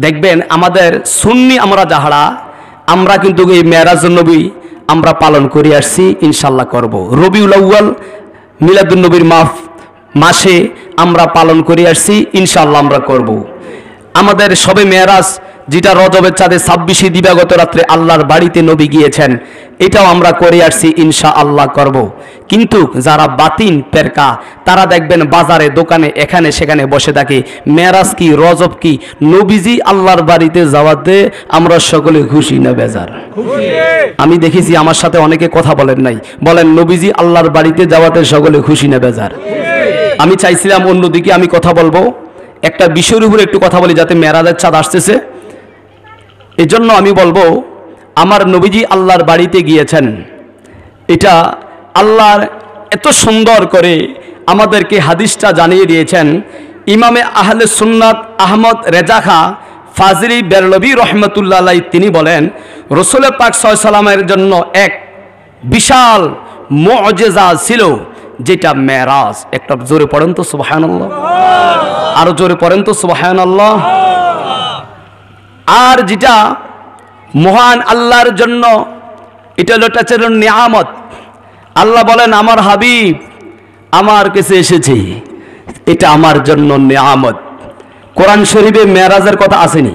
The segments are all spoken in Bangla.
দেখবেন আমাদের সুন্নি আমরা যাহারা আমরা কিন্তু এই মেরাজুন নবী আমরা পালন করে আসছি, ইনশাল্লাহ করব। রবিউল আউয়াল মিলাদুন নবীর মাসে আমরা পালন করে আসছি, ইনশাল্লাহ আমরা করব। আমাদের সবে মেরাজ যেটা রজবের চাঁদে 26 দিবাগত রাত্রে আল্লাহর বাড়িতে নবী গিয়েছেন, এটাও আমরা করে আসছি, ইনশাআল্লাহ করব। কিন্তু যারা বাতিন পেরকা তারা দেখবেন বাজারে দোকানে এখানে সেখানে বসে থাকে, মেরাজ কি রজব কি, নবীজি আল্লাহর বাড়িতে যাওয়াতে আমরা সকলে খুশি না বেজার? আমি দেখেছি আমার সাথে অনেকে কথা বলেন নাই, বলেন নবীজি আল্লাহর বাড়িতে যাওয়াতে সকলে খুশি না বেজার? আমি চাইছিলাম অন্যদিকে আমি কথা বলবো, একটা বিষয়ের উপরে একটু কথা বলি, যাতে মেরাজের চাঁদ আসতেছে এই জন্য আমি বলবো আমার নবীজি আল্লাহর বাড়িতে গিয়েছেন, এটা আল্লাহর এত সুন্দর করে আমাদেরকে হাদিসটা জানিয়ে দিয়েছেন। ইমামে আহলে সুন্নাত আহমদ রেজা খা ফাজলি বেরলভী রহমতুল্লাহ আলাইহি তিনি বলেন, রাসূল পাক সাল্লাল্লাহু আলাইহি ওয়াসাল্লামের জন্য এক বিশাল মুআজিজা ছিল, যেটা মেরাজ। একটা জোরে পড়েন তো সুবহানাল্লাহ, আরো জোরে পড়েন তো সুবহানাল্লাহ। আর যেটা মহান আল্লাহর জন্য এটা হলো একটা ছিল নিয়ামত। আল্লাহ বলেন আমার হাবিব আমার কাছে এসেছে, এটা আমার জন্য নিয়ামত। কোরআন শরীফে মেরাজের কথা আসেনি,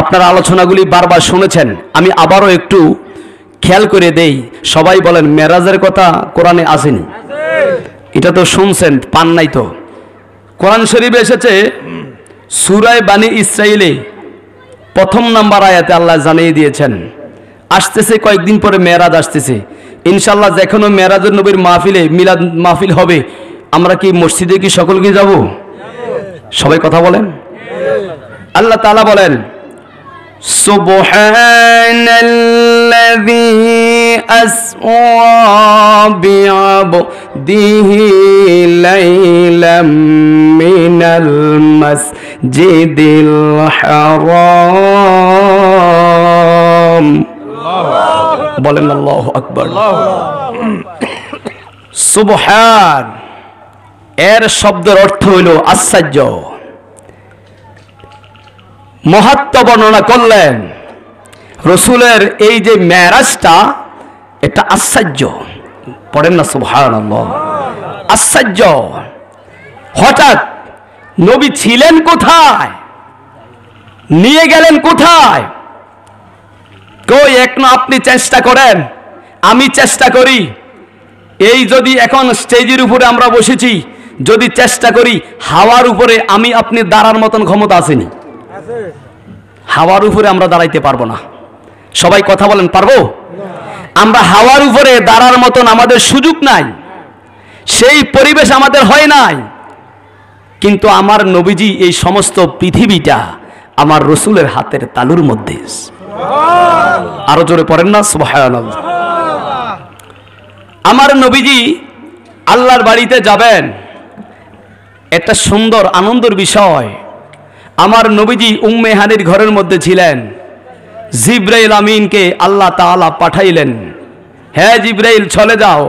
আপনারা আলোচনাগুলি বারবার শুনেছেন, আমি আবারও একটু খেয়াল করে দেই। সবাই বলেন মেরাজের কথা কোরআনে আসেনি, এটা তো শুনছেন, পান নাই তো। কোরআন শরীফে এসেছে সূরা বানী ইসরাঈলে প্রথম নাম্বার আয়াতে আল্লাহ জানিয়ে দিয়েছেন আসতেছে কয়েকদিন পরে মেরাজ আসতেছে, ইনশাআল্লাহ। যেখানে মেরাজুন নবীর মাহফিলে মিলাদ মাহফিল হবে, আমরা কি মসজিদে কি সকলকে যাব? সবাই কথা বলেন। আল্লাহ তাআলা বলেন সুবহানাল্লাযী আসরা বিআবদিহি লাইলাম মিনাল মাসজিদিল হারাম। বলেন আল্লাহু আকবার। সুবহান এর শব্দের অর্থ হইল আশ্চর্য। মহত্ব বর্ণনা করলেন রসুলের এই যে মেরাজটা, এটা আশ্চর্য। পড়েন না সুবহানাল্লাহ, আশ্চর্য। হঠাৎ নবী ছিলেন কোথায়, নিয়ে গেলেন কোথায়? কই এখন আপনি চেষ্টা করেন, আমি চেষ্টা করি। এই যদি এখন স্টেজের উপরে আমরা বসেছি, যদি চেষ্টা করি হাওয়ার উপরে আমি আপনি দাঁড়ার মতন ক্ষমতা আসেনি? হাওয়ার উপরে আমরা দাঁড়াইতে পারবো না। সবাই কথা বলেন পারবো? আমরা হাওয়ার উপরে দাঁড়ার মতন আমাদের সুযোগ নাই, সেই পরিবেশ আমাদের হয় নাই। কিন্তু আমার নবীজি এই সমস্ত পৃথিবীটা আমার রসুলের হাতের তালুর মধ্যে। আরো জোরে পড়েন না সুবহানাল্লাহ। আমার নবীজি আল্লাহর বাড়িতে যাবেন, একটা সুন্দর আনন্দের বিষয়। আমার নবীজি উম্মে হানির ঘরের মধ্যে ছিলেন, জিবরাইল আমিনকে আল্লাহ তাআলা পাঠাইলেন, হ্যাঁ জিবরাইল চলে যাও।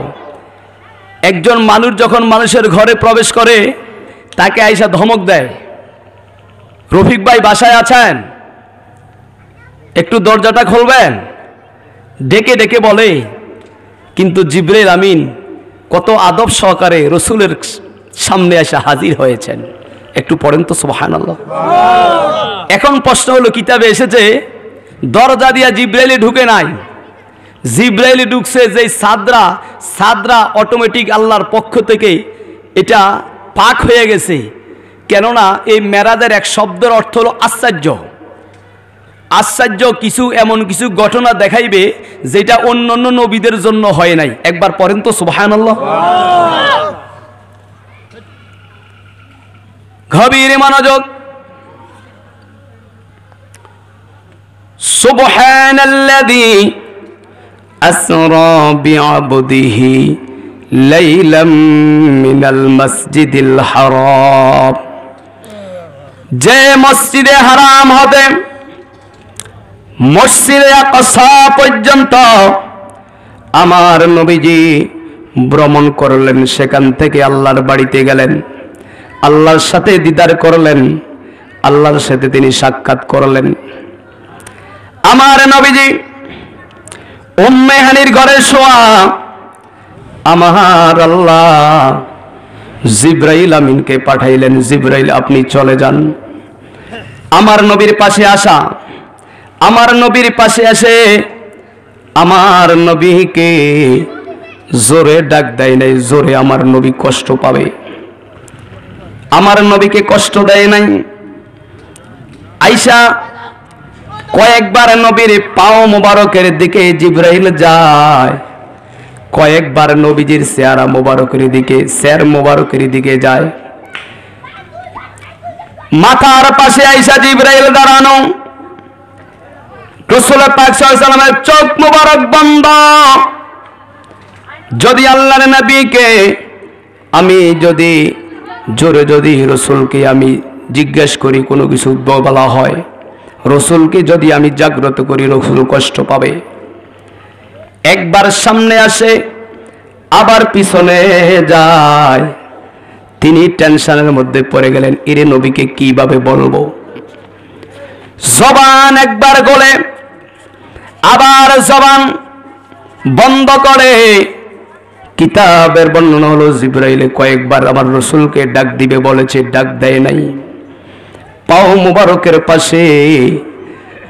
একজন মানুষ যখন মানুষের ঘরে প্রবেশ করে তাকে আইসা ধমক দেয়, রফিক ভাই বাসায় আছেন, একটু দরজাটা খুলবেন, ডেকে ডেকে বলে। কিন্তু জিবরাইল আমিন কত আদব সহকারে রসুলের সামনে এসে হাজির হয়েছেন। একটু পড়েন তো সুবহানাল্লাহ। এখন প্রশ্ন হলো, কিতাবে এসেছে দরজা দিয়া জিবরাইলে ঢুকে নাই, জিবরাইলে ঢুকছে যে সাদরা অটোমেটিক আল্লাহর পক্ষ থেকে এটা পাক হয়ে গেছে। কেননা এই মেরাজের এক শব্দের অর্থ হলো আশ্চর্য। আশ্চর্য কিছু এমন কিছু ঘটনা দেখাইবে যেটা অন্য অন্য নবীদের জন্য হয় নাই। একবার পড়েন তো সুবহানাল্লাহ। গভীর মনোযোগ। সুবহানাল্লাযী আসরা বিআবদিহি লাইলাম মিনাল মাসজিদিল হারাম। যে মসজিদে হারাম হবে মসজিদে আকসা পর্যন্ত আমার নবীজি ভ্রমণ করলেন, সেখান থেকে আল্লাহর বাড়িতে গেলেন, আল্লাহর সাথে দিদার করলেন, আল্লাহর সাথে তিনি সাক্ষাৎ করলেন। আমার নবীজি উম্মে হানির ঘরে শোয়া, আমার আল্লাহ জিবরাইল আমিনকে পাঠাইলেন, জিবরাইল আপনি চলে যান। আমার নবীর পাশে আসা, আমার নবীর পাশে আসে আমার নবীকে জোরে ডাক দেয় নাই, জোরে আমার নবী কষ্ট পাবে, আমার নবীকে কষ্ট দেয় নাই। আয়েশা কয়েকবার নবীর পাও মোবারকের দিকে জিবরাইল যায়, কয়েকবার নবীজির চেহারা মোবারকের দিকে, চেহারা মোবারকের দিকে যায়। মাথার পাশে আয়েশা জিবরাইল দাঁড়ানো, রাসূল পাক সাল্লাল্লাহু আলাইহি ওয়াসাল্লামের চোখ মোবারক বন্ধ। যদি আল্লাহর নবীকে আমি যদি জোরে যদি রাসূলকে আমি জিজ্ঞেস করি, কোনো কিছু বলা হয়, রাসূলকে যদি আমি জাগ্রত করি, রাসূল কষ্ট পাবে। একবার সামনে আসে আবার পিছনে যায়, তিনি টেনশনের মধ্যে পড়ে গেলেন, এরে নবীকে কিভাবে বলবো। জবান একবার গলে আবার জবান বন্ধ করে। কিতাবের বর্ণনা হলো জিবরাইল কয়েকবার আমার রাসূলকে ডাক দিবে বলেছে, ডাক দেয় নাই। পাও মুবারকের পাশে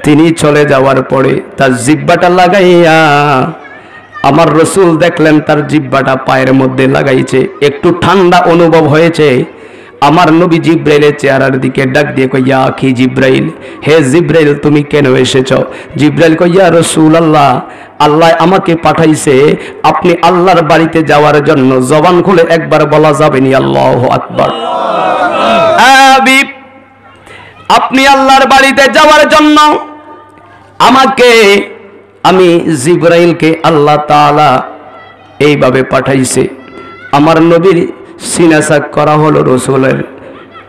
তিনি চলে যাওয়ার পরে তার জিহ্বাটা লাগাইয়া আমার রাসূল দেখলেন তার জিহ্বাটা পায়ের মধ্যে লাগাইছে, একটু ঠান্ডা অনুভব হয়েছে। আমার নবী জিবরাইলের চেহারার দিকে ডাক দিয়ে কই, ইয়া আখি জিবরাইল, হে জিবরাইল তুমি কেন এসেছো? জিবরাইল কই, ইয়া রাসূলুল্লাহ, আল্লাহ আমাকে পাঠাইছে আপনি আল্লাহর বাড়িতে যাওয়ার জন্য। জবান খুলে একবার বলা যাবে নি আল্লাহু আকবার? হাবিব, আপনি আল্লাহর বাড়িতে যাওয়ার জন্য আমাকে, আমি জিবরাইলকে আল্লাহ তাআলা এইভাবে পাঠাইছে। আমার নবীর সিনাসাক করা হলো, রাসূলের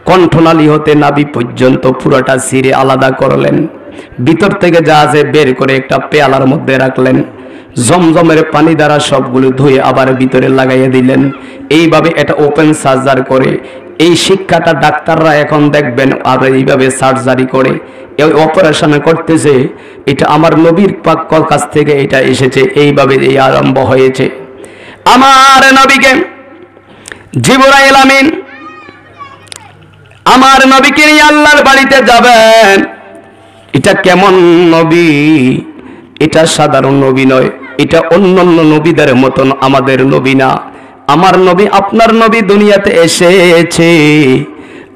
কণ্ঠনালী হতে নাভি পর্যন্ত পুরোটা ছিঁড়ে আলাদা করলেন, ভিতর থেকে জাহাজে বের করে একটা পেয়ালার মধ্যে রাখলেন, জমজমের পানি দ্বারা সবগুলো ধুয়ে আবার ভিতরে লাগাইয়া দিলেন। এইভাবে এটা ওপেন সার্জারি করে, এই শিক্ষাটা ডাক্তাররা এখন দেখবেন আর এইভাবে সার্জারি করে এই অপারেশন করতেছে। এটা আমার নবীর পাক কাছ থেকে এটা এসেছে, এইভাবে এই আরম্ভ হয়েছে। আমার নবীকে জিবরাইল আমিন আমার নবীকে নিয়ে আল্লাহর বাড়িতে যাবেন। এটা কেমন নবী? এটা সাধারণ নবী নয়, এটা অন্যান্য নবীদের মতন আমাদের নবী না। আমার নবী, আপনার নবী দুনিয়াতে এসেছে।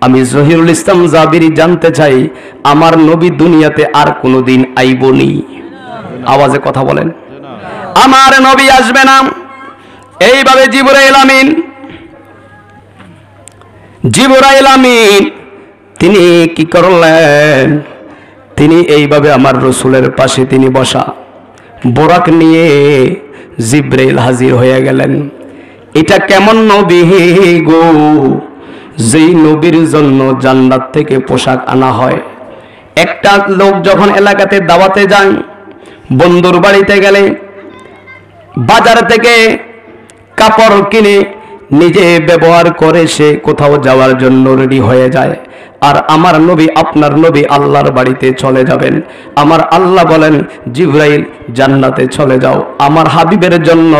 আমি জহিরুল ইসলাম জাবিরি জানতে চাই, আমার নবী দুনিয়াতে আর কোনোদিন আইবনি? আওয়াজে কথা বলেন, আমার নবী আসবে না। এইভাবে জিবরাইল আমিন তিনি কি করলেন? তিনি এইভাবে আমার রাসূলের পাশে তিনি বসা, বোরাক নিয়ে জিবরাইল হাজির হয়ে গেলেন। এটা কেমন নবী গো, যেই নবীর জন্য জান্নাত থেকে পোশাক আনা হয়। একটা লোক যখন এলাকাতে দাওয়াতে যায়, বন্ধুর বাড়িতে গেলে বাজার থেকে কাপড় কিনে নিজে ব্যবহার করে সে কোথাও যাওয়ার জন্য রেডি হয়ে যায়। আর আমার নবী, আপনার নবী আল্লাহর বাড়িতে চলে যাবেন। আমার আল্লাহ বলেন, জিবরাইল জান্নাতে চলে যাও, আমার হাবিবের জন্য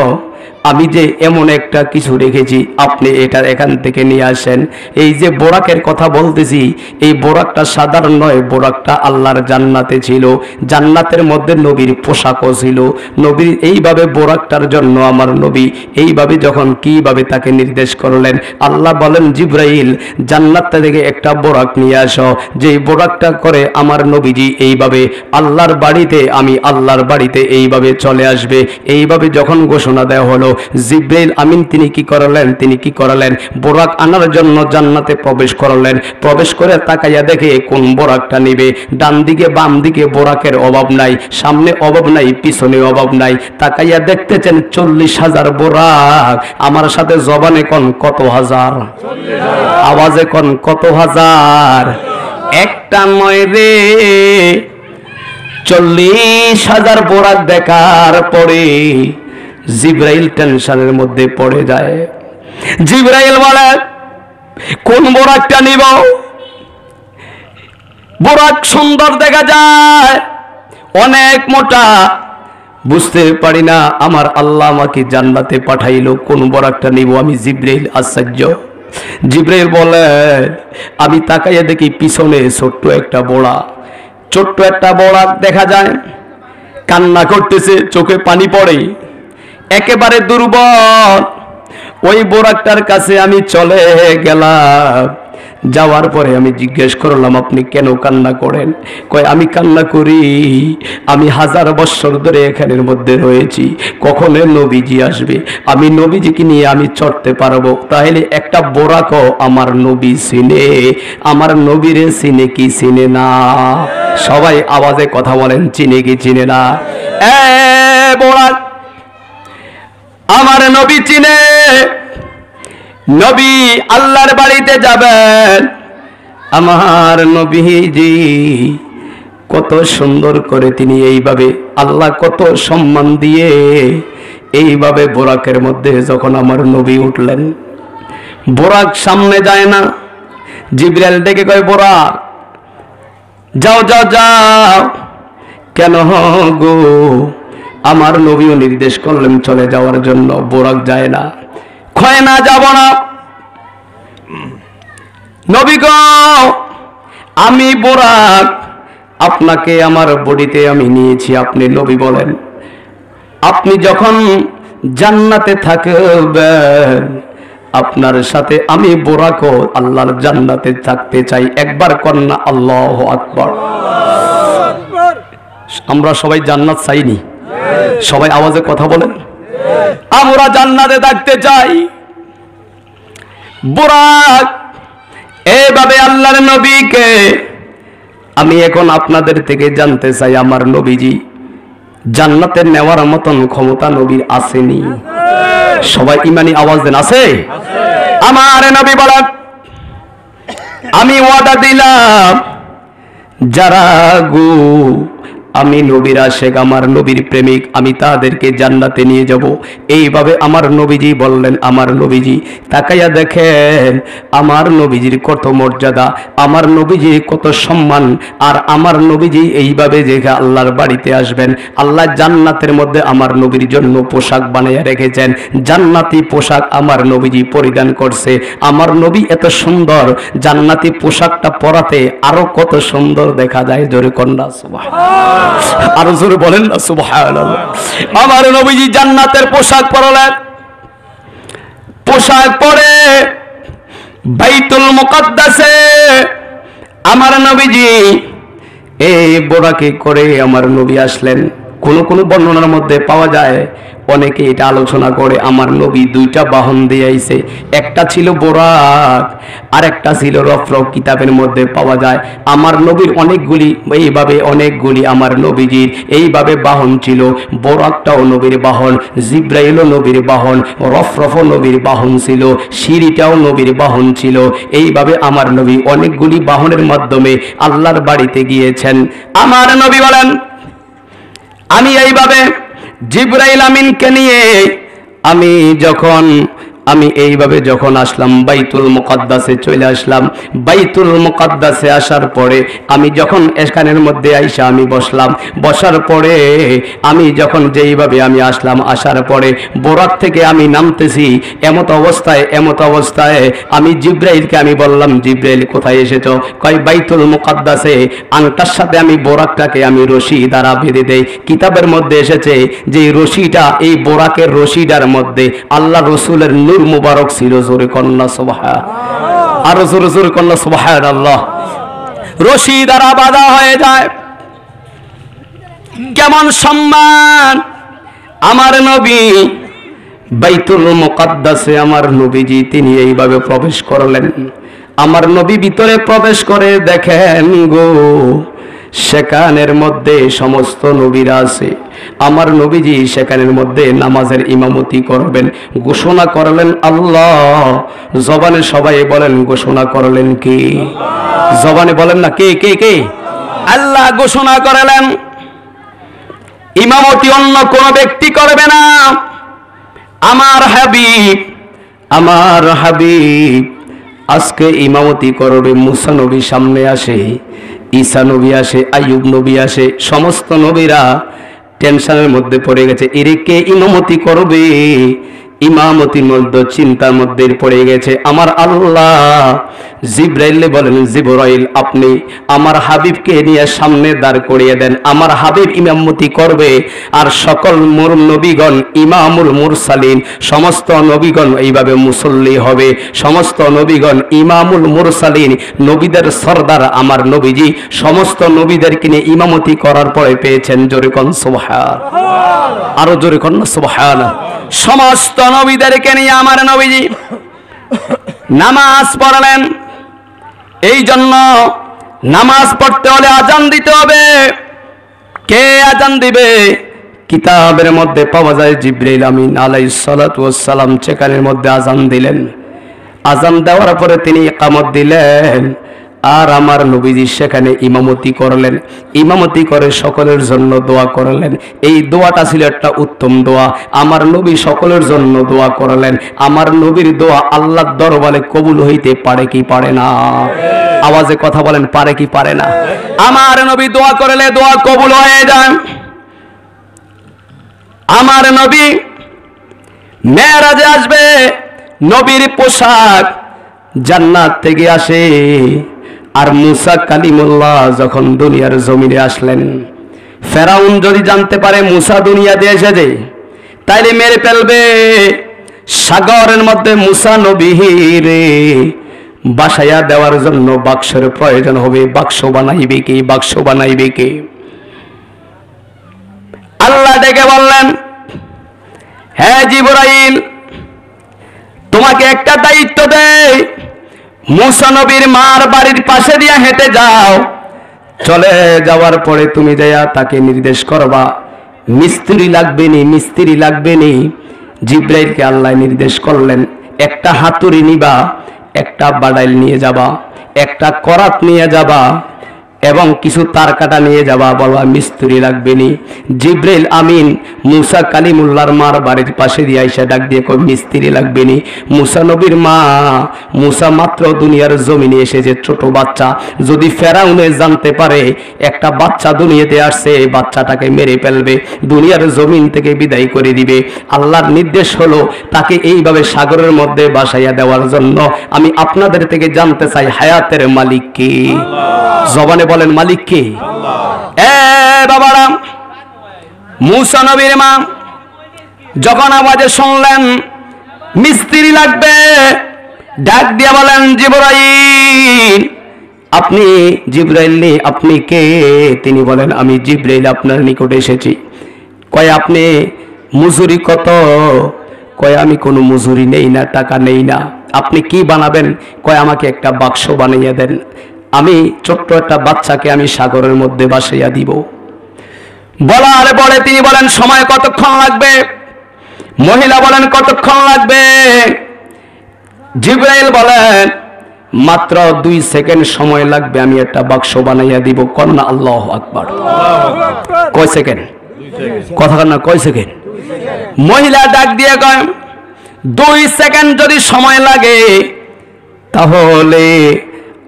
আমি যে এমন একটা কিছু রেখেছি, আপনি এটা এখান থেকে নিয়ে আসেন। এই যে বোরাকের কথা বলতেছি, এই বোরাকটা সাধারণ নয়, বোরাকটা আল্লাহর জান্নাতে ছিল, জান্নাতের মধ্যে নবীর পোশাকও ছিল। নবীর এইভাবে বোরাকটার জন্য আমার নবী এইভাবে যখন কিভাবে তাকে নির্দেশ করলেন, আল্লাহ বলেন, জিবরাইল জান্নাত থেকে একটা বোরাক নিয়ে আসো, যে বোরাকটা করে আমার নবীজি এইভাবে আল্লাহর বাড়িতে, আমি আল্লাহর বাড়িতে এইভাবে চলে আসবে। এইভাবে যখন ঘোষণা দেওয়া হলো, জিবরাইল আমিন তিনি কি করলেন? বোরাক আনার জন্য জান্নাতে প্রবেশ করলেন। প্রবেশ করে তাকাইয়া দেখে কোন বোরাকটা নিবে। ডান দিকে বাম দিকে বোরাকের অভাব নাই, সামনে অভাব নাই, পিছনে অভাব নাই। তাকাইয়া দেখতেছেন 40,000 বোরাক। আমার সাথে জবানে কোন কত হাজার, আওয়াজে কোন কত হাজার? একটা নয় রে, 40,000 বোরাক দেখার পরে জিবরাইল টেনশনের মধ্যে পড়ে যায়। জিবরাইল বলে, কোন বোরাকটা নিব? বোরাক সুন্দর দেখা যায়, অনেক মোটা। বুঝতে পারি না আমার আল্লাহ আমাকে জান্নাতে পাঠাইলো, কোন বোরাকটা নিব আমি? জিবরাইল আশ্চর্য। জিবরাইল বলে, আমি তাকাইয়া দেখি পিছনে ছোট্ট একটা বোরাক দেখা যায়, কান্না করতেছে, চোখে পানি পড়ে, একেবারে দুর্বল। ওই বোরাকটার কাছে আমি চলে গেলাম। যাওয়ার পরে আমি জিজ্ঞেস করলাম, আপনি কেন কান্না করেন? কয়, আমি কান্না করি, আমি 1000 বছর ধরে এখানের মধ্যে রয়েছি, কখন নবীজি আসবে, আমি নবীজিকে নিয়ে আমি চড়তে পারবো। তাহলে একটা বোরাকও আমার নবী চিনে, আমার নবীরে চিনে কি চিনে না? সবাই আওয়াজে কথা বলেন, চিনে কি চিনে না? বোরাক আমার নবী চিনে। নবী আল্লাহর বাড়িতে যাবেন, আমার নবীজি কত সুন্দর করে তিনি এইভাবে, আল্লাহ কত সম্মান দিয়ে এইভাবে বোরাকের মধ্যে যখন আমার নবী উঠলেন, বোরাক সামনে যায় না। জিবরাইল ডেকে কয়, বোরাক যাও যাও যাও। কেন গো? আমার নবীও নির্দেশ করলেন চলে যাওয়ার জন্য, বোরাক যায় না। কয়, না যাব না। নবী গো, আমি বোরাক, আপনাকে আমার বডিতে আমি নিয়েছি। আপনি নবী বলেন, আপনি যখন জান্নাতে থাকবেন, আপনার সাথে আমি বোরাকও আল্লাহর জান্নাতে থাকতে চাই। একবার কন্যা আল্লাহু আকবার। আমরা সবাই জান্নাত চাইনি? সবাই আওয়াজে কথা বলেন, আমরা জান্নাতে থাকতে চাই। বোরাক এইভাবে আল্লাহর নবীকে, আমি এখন আপনাদের থেকে জানতে চাই, আমার নবীজি জান্নাতে নেওয়ার মতন ক্ষমতা নবীর আসেনি? সবাই ইমানি আওয়াজ দেন, আছে? আমার নবী বলেন, আমি ওয়াদা দিলাম, যারা গো আমি নবীর আশেক, আমার নবীর প্রেমিক, আমি তাদেরকে জান্নাতে নিয়ে যাব। এইভাবে আমার নবীজি বললেন। আমার নবীজি তাকাইয়া দেখেন, আমার নবীজির কত মর্যাদা, আমার নবীজির কত সম্মান। আর আমার নবীজি এইভাবে দেখে আল্লাহর বাড়িতে আসবেন, আল্লাহ জান্নাতের মধ্যে আমার নবীর জন্য পোশাক বানিয়ে রেখেছেন, জান্নাতি পোশাক আমার নবীজি পরিধান করছে। আমার নবী এত সুন্দর, জান্নাতি পোশাকটা পরাতে আরো কত সুন্দর দেখা যায়। জোরে কন্যা সুবহানাল্লাহ, আরো জোরে বলেন না সুবহানাল্লাহ। আমার নবীজি জান্নাতের পোশাক পরলেন, পোশাক পরে বাইতুল মুকাদ্দাসে আমার নবীজি এই বোরাকে করে আমার নবী আসলেন। কোন কোন বর্ণনার মধ্যে পাওয়া যায়, অনেকে এটা আলোচনা করে, আমার নবী 2টা বাহন দিয়ে আইছে, একটা ছিল বোরাক আর একটা ছিল রফরফ। কিতাবের মধ্যে পাওয়া যায় আমার নবীর অনেকগুলি, এইভাবে অনেকগুলি আমার নবীজির এইভাবে বাহন ছিল। বোরাকটাও নবীর বাহন, জিব্রাইলও নবীর বাহন, রফরফও নবীর বাহন ছিল, সিঁড়িটাও নবীর বাহন ছিল। এইভাবে আমার নবী অনেকগুলি বাহনের মাধ্যমে আল্লাহর বাড়িতে গিয়েছেন। আমার নবী বলেন, আমি এইভাবে জিবরাইল আমিনকে নিয়ে আমি এইভাবে যখন আসলাম, বাইতুল মুকাদ্দাসে চলে আসলাম। বাইতুল মুকাদ্দাসে আসার পরে আমি যখন এখানের মধ্যে আইসা আমি বসলাম, বসার পরে আমি যখন যেইভাবে আমি আসলাম, আসার পরে বোরাক থেকে আমি নামতেছি, এমত অবস্থায় আমি জিবরাইলকে আমি বললাম, জিবরাইল কোথায় এসেছো? কয়, বাইতুল মুকাদ্দাসে। আংটার সাথে আমি বোরাকটাকে আমি রশি দ্বারা বেঁধে দেই। কিতাবের মধ্যে এসেছে যে রশিটা, এই বোরাকের রশিটার মধ্যে আল্লাহ রসুলের নূর মুবারক ছিল। জোরে কন্যা সুবহানাল্লাহ, আরো জোরে জোরে কন্যা সুবহানাল্লাহ। রশি দ্বারা বাঁধা হয়ে যায়। কেমন সম্মান! আমার নবী বাইতুল মুকাদ্দাসে আমার নবীজি তিনি এইভাবে প্রবেশ করলেন। আমার নবী ভিতরে প্রবেশ করে দেখেন গো, সেখানের মধ্যে সমস্ত নবীরা আছে। আমার নবীজি সেখানের মধ্যে নামাজের ইমামতি করবেন। ঘোষণা করলেন আল্লাহ। জবানে সবাই বলেন, ঘোষণা করলেন কি? জবানে বলেন না, কে কে কে? আল্লাহ ঘোষণা করলেন, ইমামতি অন্য কোন ব্যক্তি করবে না, আমার হাবিব আজকে ইমামতি করবে। মুসা নবী সামনে আসে, ঈসা নবী আসে, আইয়ুব নবী আসে, সমস্ত নবীরা টেনশনের মধ্যে পড়ে গেছে, এরে কে ইমামতি করবে। ইমামতির মধ্যে চিন্তার মধ্যে পড়ে গেছে। আমার আল্লাহ জিবরাইলে বলেন, জিবরাইল আপনি আমার হাবিবকে নিয়ে সামনে দাঁড় করিয়ে দেন, আমার হাবিব ইমামতি করবে। আর সকল নবীগণ ইমামুল মুরসালিন, সমস্ত নবীগণ এইভাবে মুসল্লি হবে। সমস্ত নবীগণ ইমামুল মুরসালিন, নবীদের সরদার আমার নবীজি সমস্ত নবীদেরকে নিয়ে ইমামতি করার পরে পেয়েছেন জোরে কোন সুবহান, আরো জোরে কোন সুবহান। সমস্ত নবীদেরকে নিয়ে আমার নবীজি নামাজ পড়লেন। এই জন্য নামাজ পড়তে হলে আজান দিতে হবে। কে আজান দিবে? কিতাবের মধ্যে পাওয়া যায় জিবরাইল আমিন আলাইহিস সালাতু ওয়াস সালাম সেখানের মধ্যে আজান দিলেন। আজান দেওয়ার পরে তিনি ইকামত দিলেন, আর আমার নবীজি সেখানে ইমামতি করলেন। ইমামতি করে সকলের জন্য দোয়া করলেন। এই দোয়াটা ছিল একটা উত্তম দোয়া। আমার নবী সকলের জন্য দোয়া করলেন। আমার নবীর দোয়া আল্লাহর দরবারে কবুল হইতে পারে কি পারে না? আওয়াজে কথা বলেন, পারে কি পারে না? আমার নবী দোয়া করলে দোয়া কবুল হয়ে যায়। আমার নবী মেরাজে আসবে, নবীর পোশাক জান্নাত থেকে আসে। আর মুসা কালিমুল্লাহ যখন দুনিয়ার জমিনে আসলেন, ফেরাউন যদি জানতে পারে মুসা দুনিয়াতে এসেছে তাইলে মেরে ফেলবে। সাগরের মধ্যে মুসা নবীরে বাসায়া দেওয়ার জন্য বাক্সের প্রয়োজন হবে। বাক্স বানাইবে কি? বাক্স বানাইবে কি? আল্লাহ ডেকে বললেন, হ্যাঁ জিবরাইল, তোমাকে একটা দায়িত্ব দেই। মুসা নবীর মার বাড়ির পাশে দিয়ে হেঁটে যাও। চলে যাওয়ার পরে তুমি যাইয়া তাকে নির্দেশ করবা, মিস্ত্রি লাগবে নি, মিস্ত্রি লাগবে নি। জিবরাইলকে আল্লাহ নির্দেশ করলেন, একটা হাতুড়ি নিবা, একটা বাডাইল নিয়ে যাবা, একটা করাত নিয়ে যাবা এবং কিছু তার কাটা নিয়ে যাবা, বলবা মিস্ত্রি লাগবে নি। জিবরাইল আমিন মুসা কালিমুল্লাহর মার বাড়ির পাশে দিয়ে আইসা ডাক দিয়ে কই মিস্ত্রি লাগবে নি। মুসা নবীর মা, মুসা মাত্র দুনিয়ার জমিনে এসেছে ছোট বাচ্চা, যদি ফেরাউনে জানতে পারে একটা বাচ্চা দুনিয়াতে আসছে, বাচ্চাটাকে মেরে ফেলবে, দুনিয়ার জমিন থেকে বিদায় করে দিবে। আল্লাহর নির্দেশ হলো তাকে এইভাবে সাগরের মধ্যে বাসাইয়া দেওয়ার জন্য। আমি আপনাদের থেকে জানতে চাই, হায়াতের মালিক কে? জবানে বলেন মালিক কে? এ বাবারা, মুসা নবীর মা যখন আওয়াজে শুনলেন মিস্ত্রি লাগবে, ডাক দিয়ে বলেন, জিবরাইল আপনি? জিবরাইল আপনি কে? তিনি বলেন, আমি জিবরাইল আপনার নিকটে এসেছি। কয় আপনি মজুরি কত? কয় আমি কোনো মজুরি নেই না, টাকা নেই না। আপনি কি বানাবেন? কয় আমাকে একটা বাক্স বানিয়ে দেন, আমি ছোট্ট একটা বাচ্চাকে আমি সাগরের মধ্যে বাসাইয়া দিব। বলার পরে তিনি বলেন, সময় কতক্ষণ লাগবে? মহিলা বলেন, কতক্ষণ লাগবে? জিবরাইল বলেন, মাত্র 2 সেকেন্ড সময় লাগবে, আমি একটা বাক্স বানাইয়া দিব। কন্যা আল্লাহু আকবার। কয় সেকেন্ড? কথা না, কয় সেকেন্ড? মহিলা ডাক দিয়ে কয়, 2 সেকেন্ড যদি সময় লাগে তাহলে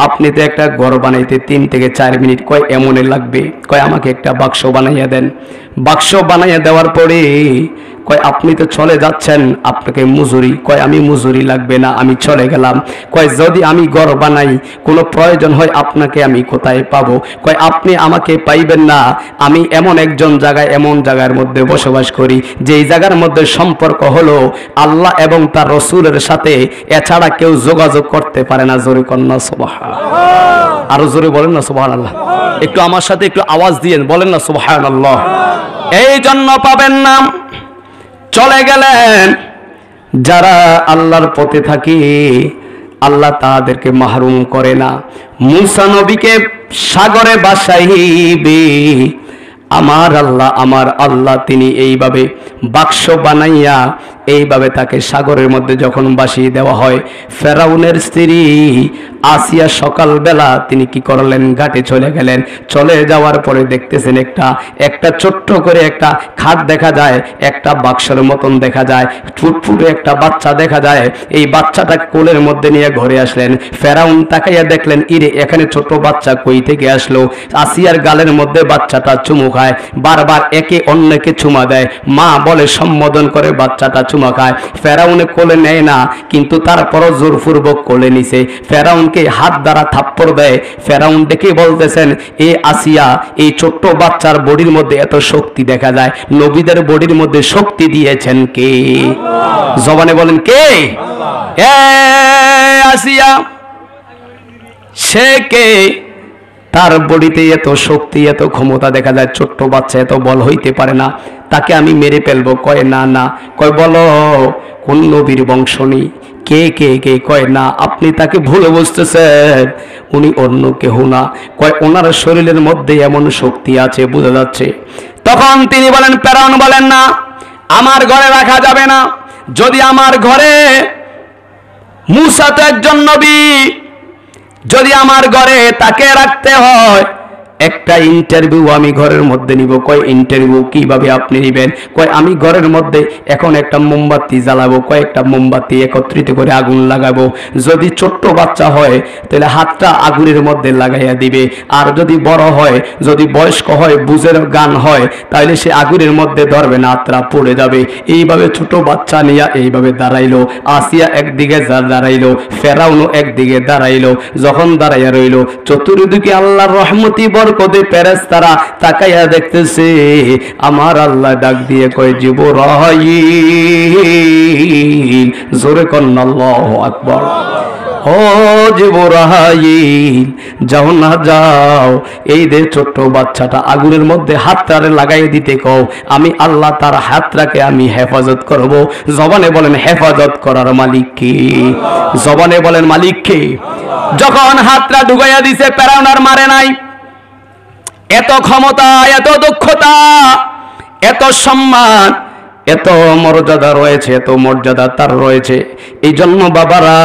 আপনি তো একটা ঘর বানাইতে 3 থেকে 4 মিনিট। কয় এমনে লাগবে? কয় আমাকে একটা বাক্স বানাইয়া দেন। বাক্স বানাইয়া দেওয়ার পরে কয় আপনি তো চলে যাচ্ছেন, আপনাকে মজুরি? কয় আমি মজুরি লাগবে না, আমি চলে গেলাম। কয় যদি আমি ঘর বানাই, কোনো প্রয়োজন হয় আপনাকে আমি কোথায় পাবো? কয় আপনি আমাকে পাইবেন না, আমি এমন একজন জায়গায়, এমন জায়গার মধ্যে বসবাস করি যেই জায়গার মধ্যে সম্পর্ক হলো আল্লাহ এবং তার রসুলের সাথে, এছাড়া কেউ যোগাযোগ করতে পারে না। জোরে কন্যা সুবহান, আরো জোরে বলেন না সুবহানাল্লাহ। একটু আমার সাথে একটু আওয়াজ দিয়েন, বলেন না সুবহানাল্লাহ। এই জন্য পাবেন না। চলে গেলেন। যারা আল্লাহর পথে থাকে আল্লাহ তাদেরকে মাহরুম করে না। মুসা নবীকে সাগরে বাসাইবে আমার আল্লাহ তিনি এইভাবে বাক্স বানাইয়া এইভাবে তাকে সাগরের মধ্যে যখন বাসিয়ে দেওয়া হয়, ফেরাউনের স্ত্রী আসিয়া সকালবেলা তিনি কি করলেন, ঘাটে চলে গেলেন। চলে যাওয়ার পরে দেখতেছেন একটা ছোট্ট করে একটা খাট দেখা যায়, একটা বাক্সের মতন দেখা যায়, ফুটফুটে একটা বাচ্চা দেখা যায়। এই বাচ্চাটা কোলের মধ্যে নিয়ে ঘরে আসলেন। ফেরাউন তাকাইয়া দেখলেন, ইরে এখানে ছোট বাচ্চা কই থেকে আসলো। আসিয়ার গালের মধ্যে বাচ্চাটা চুমু খায়, বারবার একে অন্যকে চুমা দেয়, মা বলে সম্বোধন করে বাচ্চাটা চুমা খায়। ফেরাউনে কোলে নেয় না, কিন্তু তারপরও জোরপূর্বক কোলে নিছে। ফেরাউনকে হাত দ্বারা থাপ্পড় দেয়। ফেরাউন দেখে বলতেছেন, এ আসিয়া, এই ছোট্ট বাচ্চার বডির মধ্যে এত শক্তি দেখা যায়, নবীদের বডির মধ্যে শক্তি দিয়েছেন কে? জবানে বলেন কে? এ আসিয়া, সে কে? তার বডিতে এত শক্তি, এত ক্ষমতা দেখা যায়, ছোট্ট বাচ্চা এত বল হইতে পারে না, তাকে আমি মেরে ফেলবো। কয় না না। কয় বলো কোন নবীর বংশ নেই? কে কে কে? কয় না, আপনি তাকে ভুলে বুঝতেছেন, উনি অন্য কেহ না। কয় ওনার শরীরের মধ্যে এমন শক্তি আছে, বোঝা যাচ্ছে। তখন তিনি বলেন, ফেরাউন বলেন, না, আমার ঘরে রাখা যাবে না। যদি আমার ঘরে, মূসা তো একজন নবী, যদি আমার ঘরে তাকে রাখতে হয়, একটা ইন্টারভিউ আমি ঘরের মধ্যে নিব। কয় ইন্টারভিউ কিভাবে আপনি নিবেন? কয় আমি ঘরের মধ্যে এখন একটা মোমবাতি জ্বালাবো, কয়েকটা মোমবাতি একত্রিত করে আগুন লাগাবো। যদি ছোট্ট বাচ্চা হয় তাহলে হাতটা আগুনের মধ্যে লাগাইয়া দিবে, আর যদি বড় হয়, যদি বয়স্ক হয়, বুঝের গান হয়, তাহলে সে আগুনের মধ্যে ধরবে না, হাতটা পড়ে যাবে। এইভাবে ছোট বাচ্চা নিয়ে এইভাবে দাঁড়াইলো। আসিয়া একদিকে দাঁড়াইলো, ফেরাউনও একদিকে দাঁড়াইলো। যখন দাঁড়াইয়া রইল, চতুর্দিকে আল্লাহর রহমতি বরকতে ফেরেশতারা তাকাইয়া দেখতেছে। আমার আল্লাহ ডাক দিয়ে কয়, জিবরাইল, জোরে কন্না আল্লাহু আকবার। ও জিবরাইল, যাও না যাও, এই যে ছোট্ট বাচ্চাটা আগুনের মধ্যে হাতটারে লাগাই দিতে কও, আমি আল্লাহ তার হাতটাকে আমি হেফাজত করব। জবানে বলেন হেফাজত করার মালিক কে? জবানে বলেন মালিক কে? যখন হাতটা ঢুকাইয়া দিছে, ফেরাউন আর মারে নাই। এত ক্ষমতা, এত দক্ষতা, এত সম্মান, এত মর্যাদা রয়েছে, এত মর্যাদা তার রয়েছে। এই জন্য বাবারা,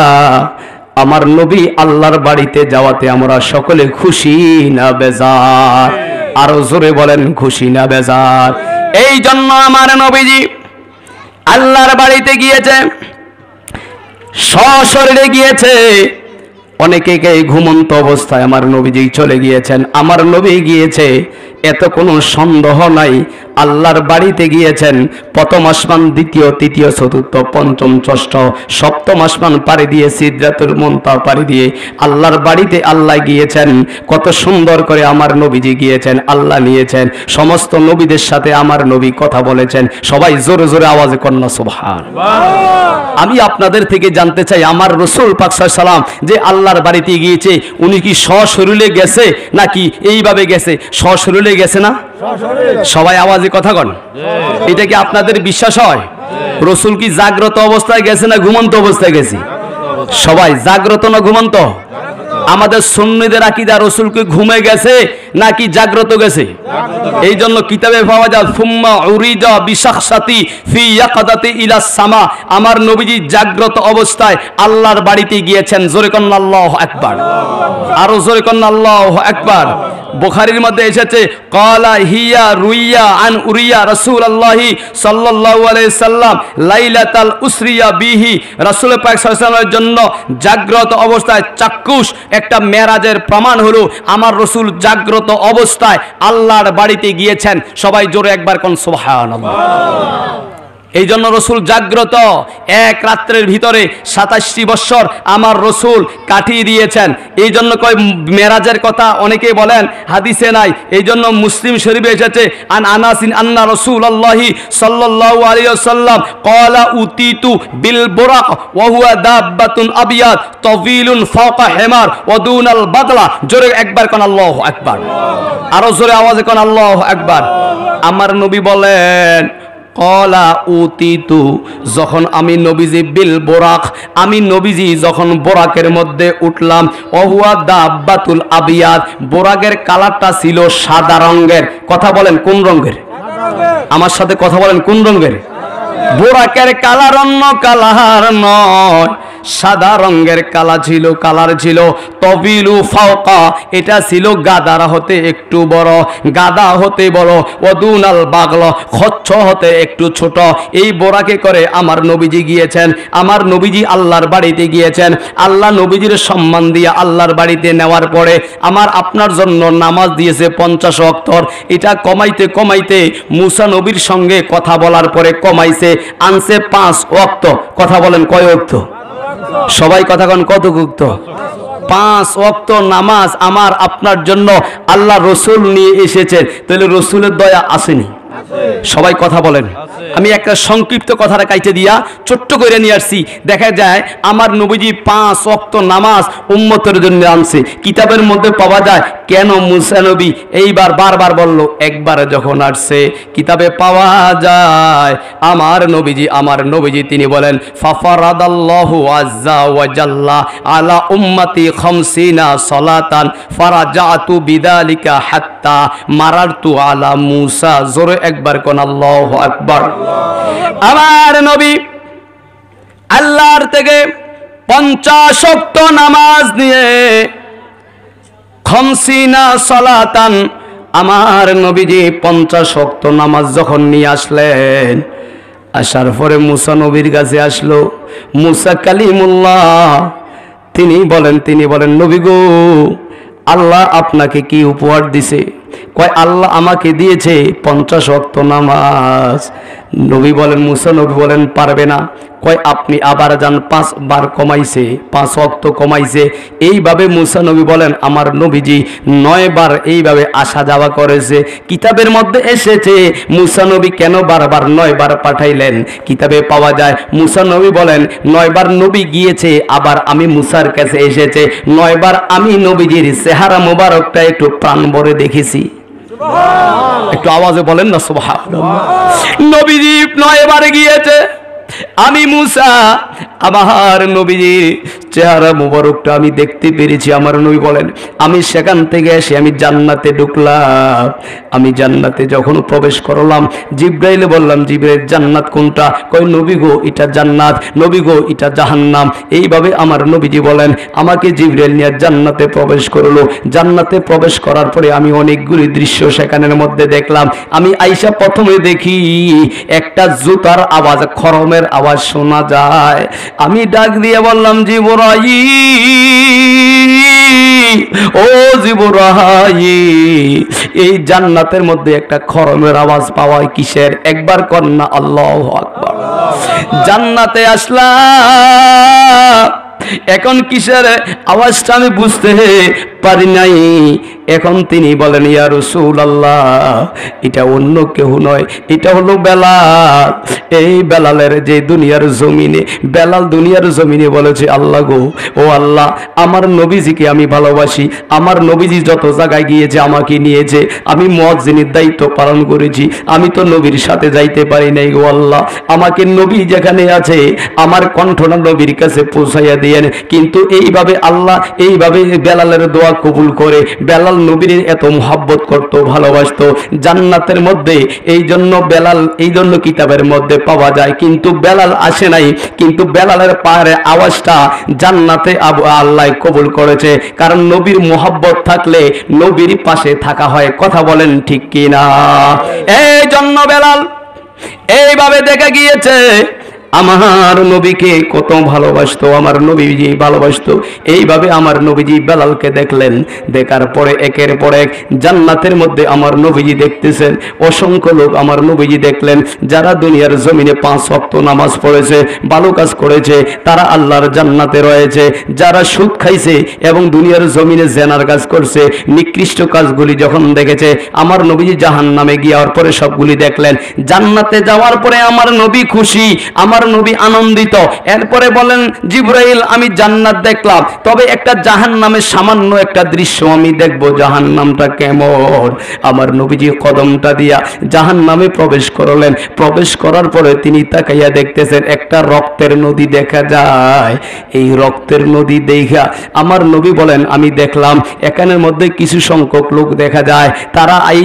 আমার নবী আল্লাহর বাড়িতে যাওয়াতে আমরা সকলে খুশি না বেজার? আরো জোরে বলেন খুশি না বেজার? এই জন্য আমার নবীজি আল্লাহর বাড়িতে গিয়েছে, সশরীরে গিয়েছে। অনেকে ঘুমন্ত অবস্থায় আমার নবীজি চলে গিয়েছেন। আমার নবী গিয়েছে, এত কোনো সন্দেহ নাই, আল্লাহর বাড়িতে গিয়েছেন। প্রথম আসমান, দ্বিতীয়, তৃতীয়, চতুর্থ, পঞ্চম, ষষ্ঠ, সপ্তম আসমান পাড়ি দিয়ে, সিদরাতুল মুনতাহা পাড়ি দিয়ে আল্লাহর বাড়িতে আল্লাহ গিয়েছেন। কত সুন্দর করে আমার নবীজি গিয়েছেন, আল্লাহ নিয়েছেন। সমস্ত নবীদের সাথে আমার নবী কথা বলেছেন। সবাই জোরে জোরে আওয়াজে কন্যা সুবহানাল্লাহ। আমি আপনাদের থেকে জানতে চাই, আমার রাসূল পাক সাল্লাল্লাহু আলাইহি ওয়াসাল্লাম যে আল্লাহর বাড়িতে গিয়েছে, উনি কি সশরীরে গেছে নাকি এইভাবে গেছে? সশরীরে গেছে না? সবাই আওয়াজে কথা কন। এটা কি আপনাদের বিশ্বাস হয়? রাসূল কি জাগ্রত অবস্থায় গেছে না ঘুমন্ত অবস্থায় গেছে? সবাই জাগ্রত না ঘুমন্ত? আমাদের সুন্নিদের আকীদা রাসূলকে ঘুমে গেছে নাকি জাগ্রত গেছে? এই জন্য কিতাবে পাওয়া যায়, ফুম্মা উরিজা বিশাখসাতি ফি ইয়াকাদাতি ইলাস সামা, আমার নবীজি জাগ্রত অবস্থায় আল্লাহর বাড়িতে গিয়েছেন। জোরে কন্না আল্লাহু আকবার। আরো জোরে কন্না আল্লাহু আকবার। বুখারীর মধ্যে এসেছে, ক্বালা হিয়া রুইয়া আন উরিয়া রাসূলুল্লাহি সাল্লাল্লাহু আলাইহি সাল্লাম লাইলাতাল উসরিয়া বিহি, রাসূল পাক সাল্লাল্লাহু আলাইহি ওয়াসাল্লামের জন্য জাগ্রত অবস্থায় চাক্ষুষ একটা মেরাজের প্রমাণ হলো, আমার রাসূল জাগ্রত অবস্থায় আল্লাহর বাড়িতে গিয়েছেন। সবাই জোরে একবার কোন সুবহানাল্লাহ। এই জন্য রাসূল জাগ্রত, এক রাত্রের ভিতরে 27টি বছর আমার রাসূল কাটিয়ে দিয়েছেন। এই জন্য কয় মেরাজের কথা অনেকে বলেন, হাদিসে নাই। এই জন্য মুসলিম শরীফে এসেছে, আন আনাসিন আন্না রাসূলুল্লাহি সাল্লাল্লাহু আলাইহি ওয়াসাল্লাম ক্বালা উতিতু বিল বুরাক ওয়া হুয়া দাব্বাতুন আবিয়াদ তাওয়িলুন ফাওকা হিমার ওয়া দুনাল বাদলা। জোরে একবার কোন আল্লাহু আকবার। আরো জোরে আওয়াজে কোন আল্লাহু আকবার। আমার নবী বলেন, কলা উতিতু, যখন আমি নবীজি বিল বোরাক, আমি নবীজি যখন বোরাকের মধ্যে উঠলাম, ওহুয়া দাব্বাতুল আবিয়াদ, বোরাকের কালারটা ছিল সাদা রঙের। কথা বলেন কোন রঙের? আমার সাথে কথা বলেন কোন রঙের? বোরাকের কালার অন্য কালার নয়, সাদা রঙের কালার ছিল তবিলু ফাওকা, এটা ছিল গাদার হতে একটু বড়, গাদা হতে বড়, ওদুনাল বাগল, খচ্চ হতে একটু ছোট। এই বোরাকে করে আমার নবীজি গিয়েছেন, আমার নবীজি আল্লাহর বাড়িতে গিয়েছেন। আল্লাহ নবীজির সম্মান দিয়ে আল্লাহর বাড়িতে নেওয়ার পরে আমার আপনার জন্য নামাজ দিয়েছে 50 ওয়াক্ত। এটা কমাইতে কমাইতে মুসা নবীর সঙ্গে কথা বলার পরে কমাইছে, আনছে 5 ওয়াক্ত। কথা বলেন কয় ওয়াক্ত? সবাই কথা কন, কত ওয়াক্ত? 5 ওয়াক্ত নামাজ আমার আপনার জন্য আল্লাহ রসুল নিয়ে এসেছেন। তাহলে রসুলের দয়া আসেনি? সবাই কথা বলেন। আমি একটা সংক্ষিপ্ত কথাটা কাইতে দিয়া ছোট্ট করে নিয়ে আসছি। দেখা যায় আমার নবীজি 5 ওয়াক্ত নামাজ উম্মতের জন্য আনছে। কিতাবের মধ্যে পাওয়া যায় কেন মুসা নবী এইবার বারবার বলল, একবারে যখন আসছে কিতাবে পাওয়া যায় আমার নবীজি তিনি বলেন ফাফারাদাল্লাহু আজ্জা ওয়া জাল্লা আলা উম্মতি 50 সালাতান ফারাজাতু বিদালিকা হাত্তা মারারতু আলা মুসা। জোরে একবার কোন আল্লাহু আকবার। আমার নবী আল্লাহর থেকে 50 ওয়াক্ত নামাজ নিয়ে 50 সালাতান, আমার নবীজি 50 ওয়াক্ত নামাজ যখন নিয়ে আসলেন, আসার পরে মুসা নবীর কাছে আসলো। মুসা কালিমুল্লাহ তিনি বলেন নবী গো, আল্লাহ আপনাকে কি উপহার দিছে? কয় আল্লাহ আমাকে দিয়েছে 50 ওয়াক্ত নামাজ। নবী বলেন, মুসা নবী বলেন পারবে না। কয় আপনি আবার যান, 5 বার কমাইছে, 5 ওয়াক্ত কমাইছে। এইভাবে মুসা নবী বলেন আমার নবীজি 9 বার এইভাবে আসা যাওয়া করেছে। কিতাবের মধ্যে এসেছে মুসা নবী কেন বারবার 9 বার পাঠাইলেন। কিতাবে পাওয়া যায় মুসা নবী বলেন 9 বার নবী গিয়েছে, আবার আমি মুসার কাছে এসেছে 9 বার আমি নবীজির চেহারা মোবারকটা একটু প্রাণ ভরে দেখেছি। একটু আওয়াজে বলেন না সুবহানাল্লাহ। নবীজি 9 বার গিয়েছে, আমি মুসা আমার নবীজির চেহারা মোবারকটা আমি দেখতে পেরেছি। আমার নবী বলেন আমি সেখান থেকে এসে আমি জান্নাতে ঢুকলাম। আমি জান্নাতে যখন প্রবেশ করলাম, জিব্রাইলে বললাম জিব্রাইল জান্নাত কোনটা? কই নবী গো এটা জান্নাত, নবী গো এটা জাহান্নাম। এইভাবে আমার নবীজি বলেন আমাকে জিব্রাইল নিয়ে জান্নাতে প্রবেশ করলো। জান্নাতে প্রবেশ করার পরে আমি অনেকগুলি দৃশ্য সেখানের মধ্যে দেখলাম। আমি আইসা প্রথমে দেখি একটা জুতার আওয়াজ, খরমের আওয়াজ শোনা যায়। আমি ডাক দিয়ে বললাম জিবরাইল, ও জিবরাইল, এই জান্নাতের মধ্যে একটা খরমের আওয়াজ পাওয়ায় কিসের? একবার কন্যা আল্লাহু আকবার। জান্নাতে আসলাম, এখন কিসের আওয়াজটা আমি বুঝতে পারি নাই। এখন তিনি বলেন ইয়া রাসূলুল্লাহ, এটা অন্য কেউ নয়, এটা হলো বেলাল। এই বেলালের যে দুনিয়ার জমিনে, বেলাল দুনিয়ার জমিনে বলেছে আল্লাহ গো, ও আল্লাহ আমার নবীজিকে আমি ভালোবাসি। আমার নবীজি যত জায়গায় গিয়েছে আমাকে নিয়েছে, আমি মুয়াজ্জিনের দায়িত্ব পালন করেছি, আমি তো নবীর সাথে যাইতে পারি নাই গো আল্লাহ। আমাকে নবী যেখানে আছে আমার কণ্ঠনা নবীর কাছে পৌঁছাইয়া দিয়েন। কিন্তু এইভাবে আল্লাহ এইভাবে বেলালের দোয়া কবুল করে। বেলাল নবীর এত মুহাব্বত করতো, ভালোবাসতো জান্নাতের মধ্যে। এই জন্য বেলাল, এই জন্য কিতাবের মধ্যে পাওয়া যায় কিন্তু বেলাল আসে নাই, কিন্তু বেলালের পায়ের আওয়াজটা জান্নাতে আল্লাহ কবুল করেছে। কারণ নবীর মুহাব্বত থাকলে নবীর পাশে থাকা হয়। কথা বলেন ঠিক কিনা? এই জন্য বেলাল এইভাবে দেখে গিয়েছে আমার নবীকে কত ভালোবাসতো, আমার নবীজি ভালোবাসতো। এইভাবে আমার নবীজি বেলালকে দেখলেন। দেখার পরে একের পর এক জান্নাতের মধ্যে আমার নবীজি দেখতেছেন। অসংখ্য লোক আমার নবীজি দেখলেন যারা দুনিয়ার জমিনে 5 ওয়াক্ত নামাজ পড়েছে, ভালো কাজ করেছে, তারা আল্লাহর জান্নাতে রয়েছে। যারা সুদ খাইছে এবং দুনিয়ার জমিনে জেনার কাজ করছে, নিকৃষ্ট কাজগুলি যখন দেখেছে, আমার নবীজি জাহান্নামে গিয়ার পরে সবগুলি দেখলেন। জান্নাতে যাওয়ার পরে আমার নবী খুশি, আমার নবী আনন্দিত। এরপরে বলেন জিবরাইল আমি জান্নাত দেখলাম, তবে একটা জাহান্নামের সামান্য একটা দৃশ্য আমি দেখবো, জাহান্নামটা কেমন। আমার নবীজি কদমটা দিয়া জাহান্নামে প্রবেশ করলেন। প্রবেশ করার পরে তিনি তাকাইয়া দেখতেছেন একটা রক্তের নদী দেখা যায়। এই রক্তের নদী দেখা আমার নবী বলেন আমি দেখলাম এখানের মধ্যে কিছু সংখ্যক লোক দেখা যায়, তারা এই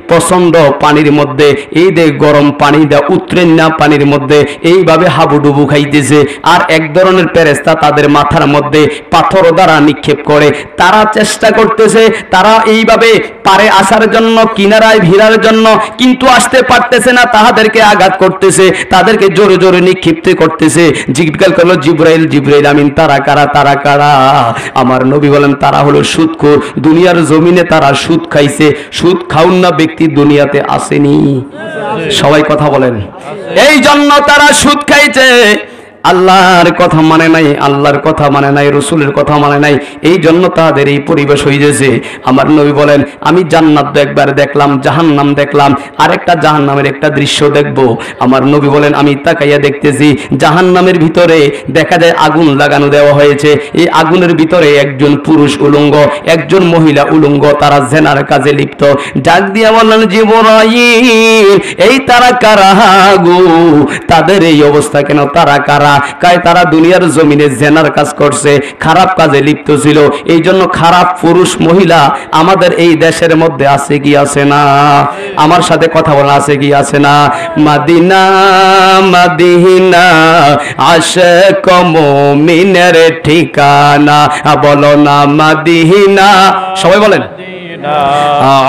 প্রচন্ড পানির মধ্যে এই গরম পানি দেয়া উত্তরে বিনা পানির মধ্যে এইভাবে হাবুডুবু খাইতেছে। আর এক ধরনের ফেরেশতা তাদের মাথার মধ্যে পাথর দ্বারা নিক্ষেপ করে। তারা চেষ্টা করতেছে, তারা এইভাবে পারে আসার জন্য, কিনারায় ভিড়ার জন্য, কিন্তু আসতে পারতেছে না। তাদেরকে আঘাত করতেছে, তাদেরকে জোরে জোরে নিক্ষিপ্ত করতেছে। জিজ্ঞাসা করলো জিবরাইল, জিবরাইল আমিন, তারা কারা, তারা কারা? আমার নবী বলেন তারা হলো সুদখোর। দুনিয়ার জমিনে তারা সুদ খাইছে। সুদ খাউন না ব্যক্তি দুনিয়াতে আসেনি? সবাই কথা বলেন। এই জন্য তারা সুদ খাইছে, আল্লাহর কথা মানে নাই, আল্লাহর কথা মানে নাই, রসুলের কথা মানে নাই। এই জন্য তাদের এই পরিবেশ হয়েছে। আমার নবী বলেন আমি জান্নাত একবার দেখলাম, জাহান্নাম দেখলাম, আরেকটা জাহান্নামের একটা দৃশ্য দেখব। আমার নবী বলেন আমি তাকাইয়া দেখতেছি, জাহান্নামের ভিতরে দেখা যায় আগুন লাগানো দেওয়া হয়েছে। এই আগুনের ভিতরে একজন পুরুষ উলঙ্গ, একজন মহিলা উলঙ্গ, তারা জেনার কাজে লিপ্ত। ডাক দিয়া বললেন জিবরাইল, এই তারা কারা গো? তাদের এই অবস্থা কেন? তারা কারা? তারা দুনিয়ার জমিনে জেনার কাজ করছে, খারাপ কাজে লিপ্ত ছিল। এই জন্য খারাপ পুরুষ মহিলা আমাদের এই দেশের মধ্যে আছে কি আছে না? আমার সাথে কথা বলা আছে কি আছে না? মাদিনা মাদিনা আশিক মুমিনের ঠিকানা, বলো না মাদিনা। সবাই বলেন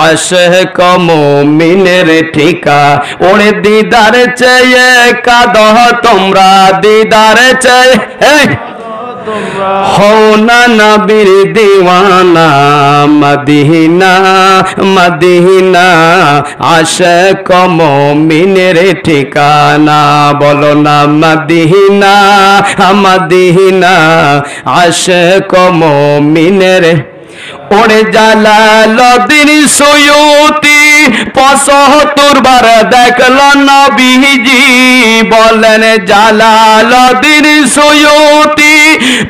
আশিক মুমিনের ঠিকা। ওরে দিদার চেয়ে কাঁদো তোমরা, দিদার চেয়ে হও না নবীর দিওয়ানা। মদিনা মদিনা আশিক মুমিনের ঠিকানা, বলো না মদিনা মদিনা আশিক মুমিনের। ওরে জালালউদ্দিন সুয়ুতি ৭৫ বার দেখল নবীজি, বলেন জালালউদ্দিন সুয়ুতি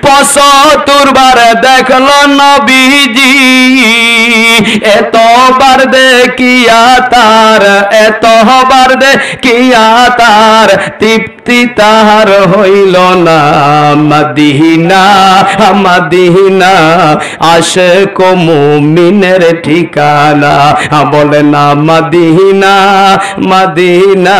৭৫ বার দেখল নবীজি। এতবার দেখিয়া তার, এতবার দেখিয়া তার তৃপ্তি তাহার হইল না। মদিনা মদিনা আশিক মুমিনের ঠিকানা, বলে না মদিনা মদিনা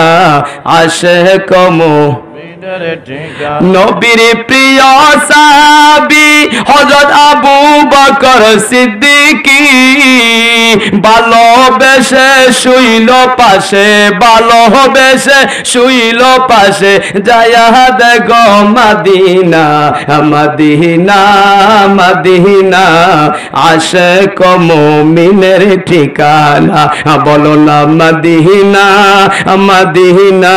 আশিক মুমিনের ঠিকানা। নবীর প্রিয় সাহাবী হযরত আবু বকর সিদ্দিকী, ভালোবেসে শুইল পাশে, ভালোবেসে শুইল পাশে। যায়া দেখো মদিনা মদিনা মদিনা আশিক মুমিনের ঠিকানা, বলো না মদিনা মদিনা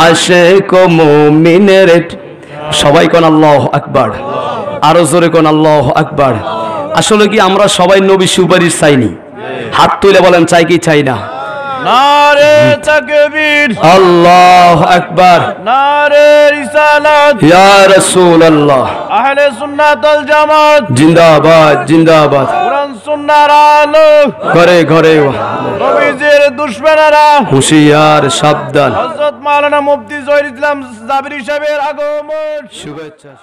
আশিক মুমিনের। সবাই কোন আল্লাহু আকবার, আরো জোরে কোন আল্লাহু আকবার। আসলে কি আমরা সবাই নবী সুপারিশ চাইনি? হাত তুলে বলেন চাই কি চাই না? নারে তাকবীর, আল্লাহু আকবার, নারে রিসালাত, ইয়া রাসূলুল্লাহ। আহলে সুন্নাত ওয়াল জামাত জিন্দাবাদ জিন্দাবাদ। কুরআন সুন্নাহর আলো, ঘরে ঘরে নবীজির দুশমনেরা হুঁশিয়ার, সাবধান। হযরত মাওলানা মুফতি জহির ইসলাম জাবিরি সাহেবের আগমন। শুভেচ্ছা।